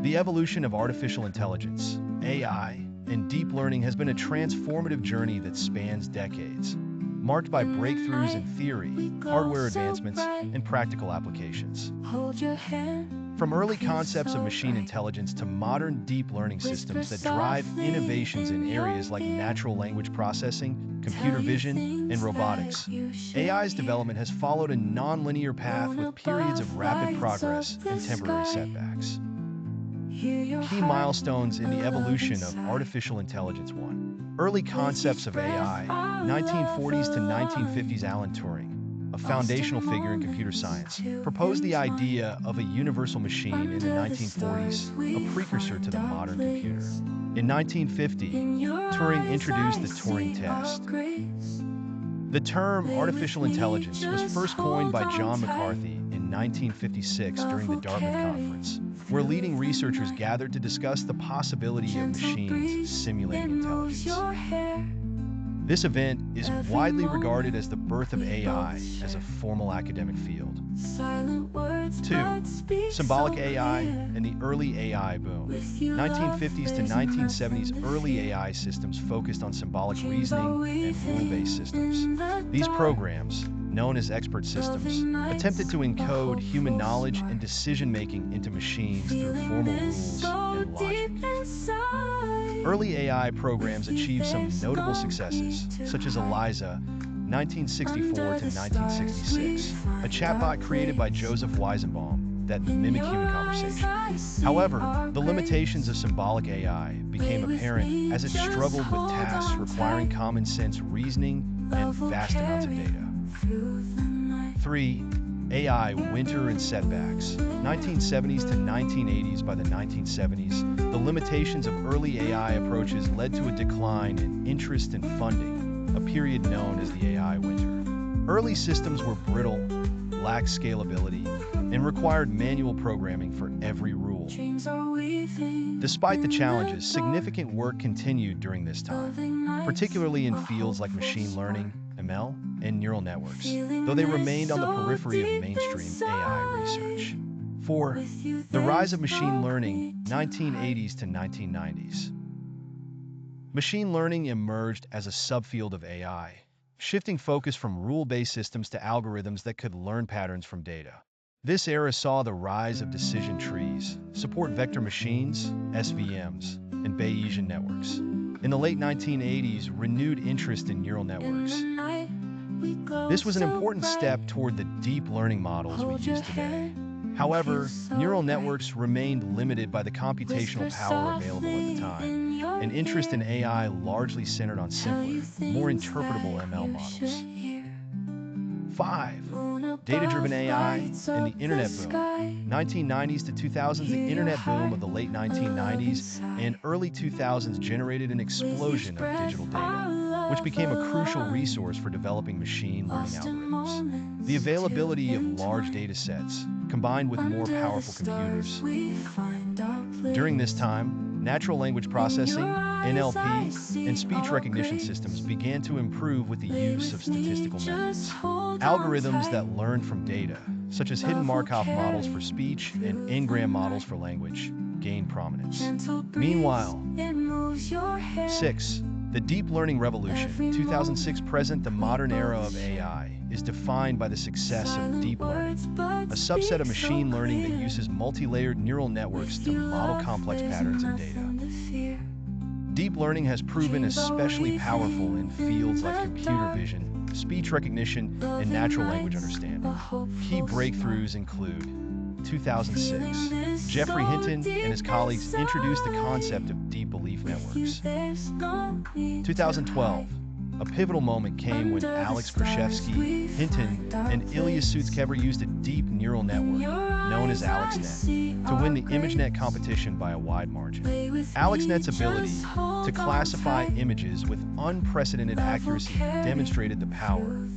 The evolution of artificial intelligence, AI, and deep learning has been a transformative journey that spans decades, marked by breakthroughs in theory, hardware advancements, and practical applications. From early concepts of machine intelligence to modern deep learning systems that drive innovations in areas like natural language processing, computer vision, and robotics, AI's development has followed a non-linear path with periods of rapid progress and temporary setbacks. Key milestones in the evolution of artificial intelligence. 1. Early concepts of AI, 1940s to 1950s. Alan Turing, a foundational figure in computer science, proposed the idea of a universal machine in the 1940s, a precursor to the modern computer. In 1950, Turing introduced the Turing test. The term artificial intelligence was first coined by John McCarthy in 1956 during the Dartmouth Conference, where leading researchers gathered to discuss the possibility of machines simulating intelligence. This event is widely regarded as the birth of AI as a formal academic field. 2. Symbolic AI and the early AI boom. 1950s to 1970s, early AI systems focused on symbolic reasoning and rule-based systems. These programs, known as expert systems, attempted to encode human knowledge and decision-making into machines through formal rules and logic. Early AI programs achieved some notable successes, such as Eliza, 1964 to 1966, a chatbot created by Joseph Weizenbaum that mimicked human conversation. However, the limitations of symbolic AI became apparent as it struggled with tasks requiring common sense reasoning and vast amounts of data. 3. AI winter and setbacks. 1970s to 1980s. By the 1970s, the limitations of early AI approaches led to a decline in interest and funding, a period known as the AI winter. Early systems were brittle, lacked scalability, and required manual programming for every rule. Despite the challenges, significant work continued during this time, particularly in fields like machine learning, ML, and neural networks, though they remained on the periphery of mainstream AI research. 4. The rise of machine learning, 1980s to 1990s. Machine learning emerged as a subfield of AI, shifting focus from rule-based systems to algorithms that could learn patterns from data. This era saw the rise of decision trees, support vector machines, SVMs, and Bayesian networks. In the late 1980s, renewed interest in neural networks. This was an important step toward the deep learning models we use today. However, neural networks remained limited by the computational power available at the time, and interest in AI largely centered on simpler, more interpretable ML models. 5. Data-driven AI and the Internet boom. 1990s to 2000s, the Internet boom of the late 1990s and early 2000s generated an explosion of digital data, which became a crucial resource for developing machine learning algorithms. The availability of large data sets, combined with more powerful computers. During this time, natural language processing, NLP, and speech recognition systems began to improve with the use of statistical methods. Algorithms that learn from data, such as hidden Markov models for speech and n-gram models for language, gained prominence. Meanwhile, 6. The deep learning revolution, 2006 present. The modern era of AI is defined by the success of deep learning, a subset of machine learning that uses multi-layered neural networks to model complex patterns in data. Deep learning has proven especially powerful in fields like computer vision, speech recognition, and natural language understanding. Key breakthroughs include 2006, Geoffrey Hinton and his colleagues introduced the concept of deep belief networks. 2012, a pivotal moment came when Alex Krizhevsky, Hinton, and Ilya Sutskever used a deep neural network, known as AlexNet, to win the ImageNet competition by a wide margin. AlexNet's ability to classify images with unprecedented accuracy demonstrated the power